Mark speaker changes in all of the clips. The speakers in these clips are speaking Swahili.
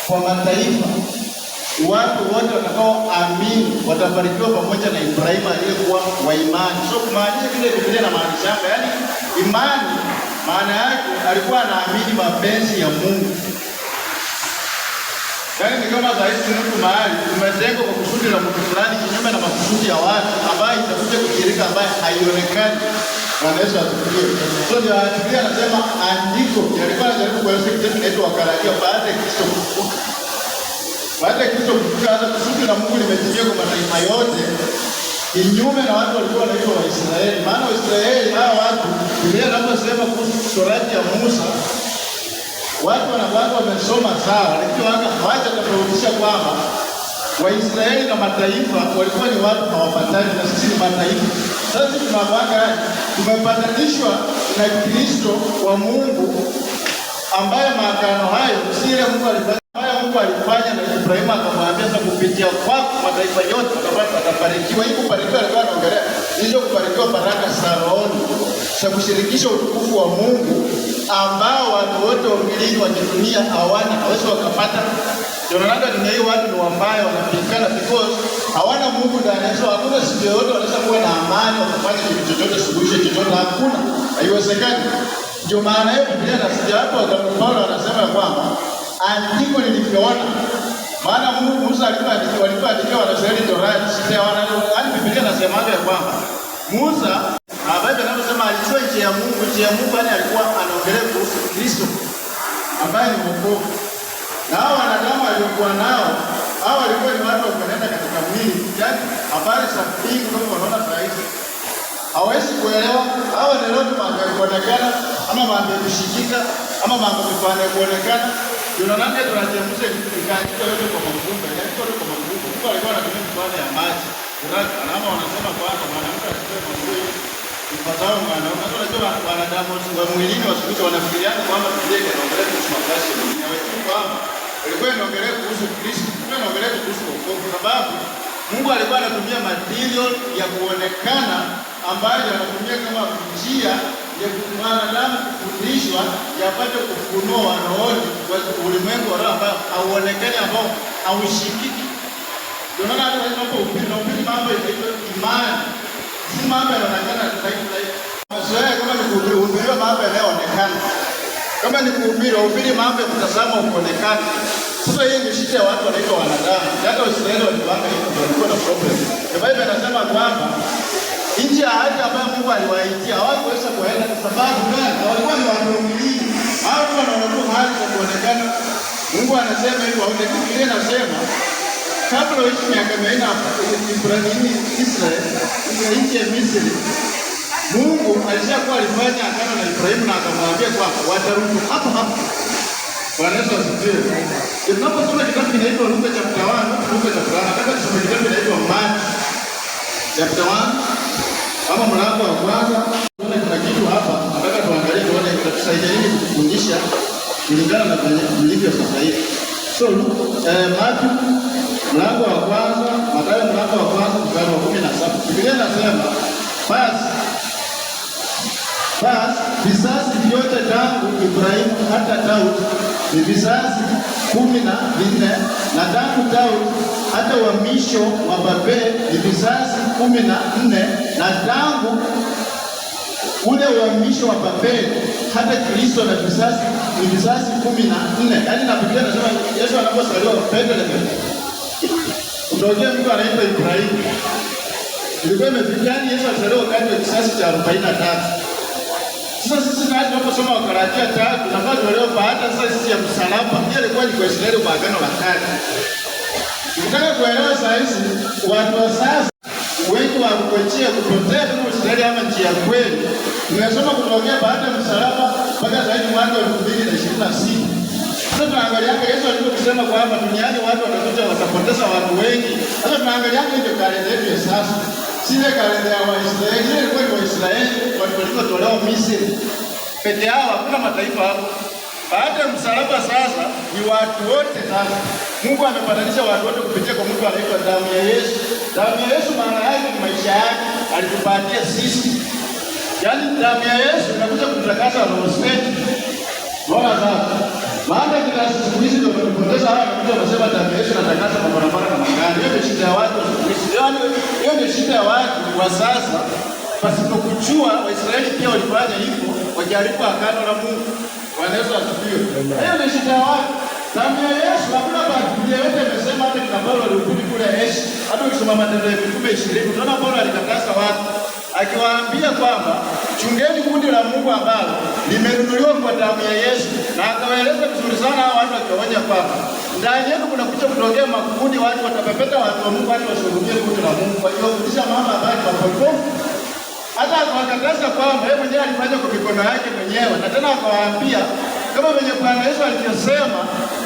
Speaker 1: kwa mataifa, watu wote watakaoamini watabarikiwa pamoja na Ibrahimu aliyekuwa wa imani. So kumaanisha vile Biblia inamaanisha, yaani imani maana yake alikuwa anaamini mapenzi ya Mungu. Yaani ni kama zaidi mtu mahali umetengwa kwa kusudi la mtu fulani kinyume na makusudi ya watu ambayo itakuja kushirika ambayo haionekani. Bwana Yesu asifiwe. So ndio Biblia anasema andiko yalikuwa yanajaribu kueleza kitu kinaitwa Wagalatia baada ya Kristo kufufuka. Baada ya Kristo kufufuka hata kusudi la Mungu limetimia kwa mataifa yote kinyume na watu walikuwa wanaitwa Waisraeli. Maana Waisraeli hawa watu Biblia inaposema kuhusu Torati ya Musa, watu wanakuwa wamesoma sawa, lakini hawajatofautisha kwamba Waisraeli na mataifa walikuwa ni watu hawapatani, na sisi ni mataifa. Sasa sisi tunapanga tumepatanishwa na Kristo wa Mungu, ambaye maagano hayo si ile Mungu alifanya na Ibrahimu, akamwambia sasa kupitia kwako mataifa yote watabarikiwa. Hii kubarikiwa alikuwa anaongelea hizo kubarikiwa baraka za rohoni za kushirikisha utukufu wa Mungu ambao watu wote wamiliki wa dunia hawezi wakapata. Tunaona dunia hii watu ni wambaya, wanapikana because hawana Mungu ndani yao. Hakuna siku yoyote wanaweza kuwa na amani wakafanya kitu chochote, suluhisho chochote, hakuna, haiwezekani. Ndio maana hiyo Biblia inasema hapo, Paulo anasema kwamba andiko nilivyoona, maana Musa alipoandikia Waisraeli Torati, yaani Biblia inasema kwamba Musa Biblia inasema alijua njia ya Mungu. Njia ya Mungu yani alikuwa anaongelea kuhusu Kristo ambaye ni wokovu. Na hao wanadamu waliokuwa nao, hao walikuwa ni watu wanaenda katika mwili, yaani habari za mbingu kama wanaona sahihi. Hawezi kuelewa, hao ni roho mambo kuonekana ama mambo kushikika ama mambo kufanya kuonekana. Tunaona tunachemsha kitu yote kwa Mungu, yaani kwa Mungu. Mungu alikuwa anatumia mfano ya maji. Alama wanasema kwamba mwanamke asiwe mzuri ipatao mwanaume. Unajua wanadamu wa mwilini wasikuta wanafikiriana kwamba Biblia inaongelea kuhusu mavazi ya dunia. Lakini kwamba ilikuwa inaongelea kuhusu Kristo, ilikuwa inaongelea kuhusu wokovu, kwa sababu Mungu alikuwa anatumia material ya kuonekana ambayo anatumia kama njia ya mwanadamu kufundishwa yapate kufunua wanaoni kwa ulimwengu wa roho ambao hauonekani, ambao haushikiki. Tunaona hata hapo upili mambo ya imani. Si mambo yanaonekana dhaifu. Mazoea kama ni kuhubiri mambo yanayoonekana. Kama ni kuhubiri mambo ya kutazama uonekana. Sasa hii ni shida ya watu wanaitwa wanadamu. Hata Waisraeli walipanga hiyo walikuwa na problem. Biblia inasema kwamba nchi ya ahadi ambayo Mungu aliwaitia hawakuweza kuenda kwa sababu gani? Walikuwa ni watu wawili. Hao wanaona hali za kuonekana. Mungu anasema hivyo, au Biblia inasema kabla ya miaka 400 Ibrahimu Israeli nchi ya Misri, Mungu alishakuwa alifanya agano na Ibrahimu na akamwambia kwamba watarudi hapo hapo. Bwana Yesu asifiwe. Tunaposoma kitabu kinaitwa Luka chapter 1, nataka tusome kitabu kinaitwa Mark chapter 1 kama mlango wa kwanza. Kuna kitu hapa nataka tuangalie tuone itatusaidia nini kufundisha kulingana na vilivyo sasa hivi. So Mark mlango wa kwanza, Mathayo mlango wa kwanza mstari wa 17. Biblia inasema basi vizazi vyote tangu Ibrahimu hata Daudi ni vizazi 14, na tangu Daudi hata uhamisho wa Babeli ni vizazi 14, na tangu ule uhamisho wa Babeli hata Kristo na ni vizazi 14. Yaani na Biblia inasema Yesu anapozaliwa Bethlehem kutokea mtu anaitwa Ibrahimu. Ilikuwa imefikani Yesu alizaliwa wakati wa kisasi cha 43. Sasa sisi tunaposoma Wagalatia 3 tunapata leo baada sasa sisi ya msalaba. Hiyo ilikuwa ni kwa Israeli wa agano la kale. Ukitaka kuelewa sasa watu wa sasa wengi wa kuachia kupotea kama Israeli ama njia kweli. Tunasoma kutokea baada ya msalaba mpaka zaidi mwaka 2026. Sasa tunaangalia Yesu aliposema kwamba duniani watu watakuja watapoteza watu wengi. Sasa tunaangalia ile kalenda yetu ya sasa. Sile kalenda ya Waisraeli, ile ilikuwa ni Waisraeli walitolewa Misri. Peke yao hakuna mataifa hapo. Baada ya msalaba sasa ni watu wote sasa. Mungu amepatanisha watu wote kupitia kwa mtu anaitwa damu ya Yesu. Damu ya Yesu maana yake ni maisha yake alitupatia sisi. Yaani damu ya Yesu inakuja kutakasa roho zetu. Bora sana. Maana kila siku hizi ndio tunapoteza hawa mtu anasema damu ya Yesu inatakasa kwa barabara na magari. Hiyo ndio shida ya watu wa siku hizi. Yaani hiyo ndio shida ya watu wa sasa. Pasipokuchua Waisraeli pia walifanya hivyo, wajaribu agano la Mungu. Bwana Yesu asifiwe. Hiyo ndio shida ya watu. Damu ya Yesu hakuna Biblia yote imesema, hata kina Paulo alihubiri kule Yesu. Hata ukisoma Matendo ya Mitume 20, unaona Paulo alikataza watu akiwaambia kwamba chungeni kundi la Mungu ambalo limenunuliwa kwa damu ya Yesu, na akawaeleza vizuri sana hao watu, akiwaonya kwamba ndani yetu kuna kucha kutokea makundi, watu watapepeta watu wa Mungu, watu washuhudie kundi la Mungu, kwa hiyo kufundisha mama habari kwa potofu. Hata akawakataza kwamba yeye mwenyewe alifanya kwa mikono yake mwenyewe, na tena akawaambia kama venye Bwana Yesu alivyosema,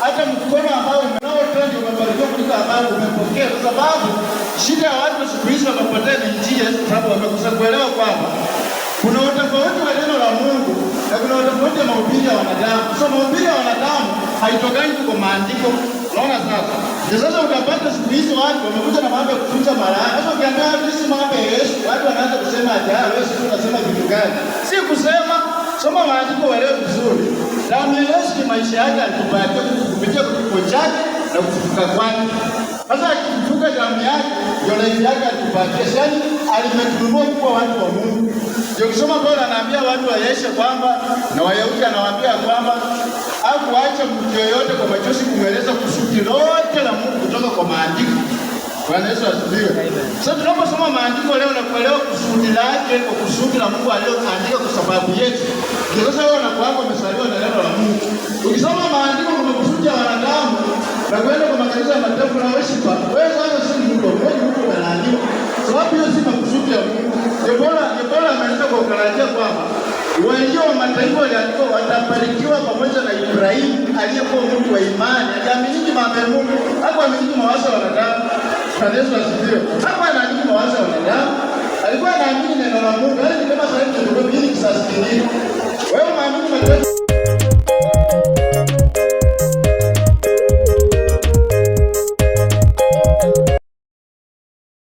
Speaker 1: hata mkono ambao umenaotoa ndio umebarikiwa kuliko ambao umepokea. Kwa sababu shida ya watu siku hizi wamepotea ni njia, kwa sababu wamekosa kuelewa kwamba kuna utofauti wa neno la Mungu na kuna utofauti wa mahubiri ya wanadamu. So mahubiri ya wanadamu haitokani kwa maandiko. Unaona sasa? Sasa utapata siku hizi watu wamekuja na mambo ya kuficha malaya. Sasa ukiambia hizi mambo ya Yesu, watu wanaanza kusema ati wewe sio unasema vitu gani? Si kusema, soma maandiko uelewe vizuri. Damu ya Yesu ni maisha yake alitupatia kupitia kwa kifo chake na kufufuka kwake. Sasa akifufuka damu yake ndio life yake alitupatia. Yaani alimetununua kuwa watu wa Mungu. Ndio kusoma Paulo anaambia watu wa Yesu kwamba, na Wayahudi anawaambia kwamba hakuacha mtu yeyote kwa machozi kumweleza kusudi lote la Mungu kutoka kwa maandiko. Bwana Yesu asifiwe. Sasa tunaposoma maandiko leo na kuelewa kusudi lake, kwa kusudi la Mungu aliyoandika kwa sababu yetu, ndio sasa wewe unakuwa umesaliwa na neno la Mungu. Ukisoma maandiko kwa kusudi ya wanadamu na kwenda kwa makanisa ya mataifa na worship, wewe sasa si mtu, wewe ni mtu unalaaniwa. Sababu hiyo si makusudi ya Mungu. Bora ameanza kwa kutarajia kwamba walio wa mataifa waliandikwa watabarikiwa pamoja na Ibrahimu aliyekuwa mtu wa imani, aliamini mambo ya Mungu, hakuamini mawazo ya wanadamu. Bwana Yesu asifiwe. Hapo anaamini mawazo ya wanadamu, alikuwa anaamini neno la Mungu. Yaani kama sasa hivi ndio hili kisasi kingine.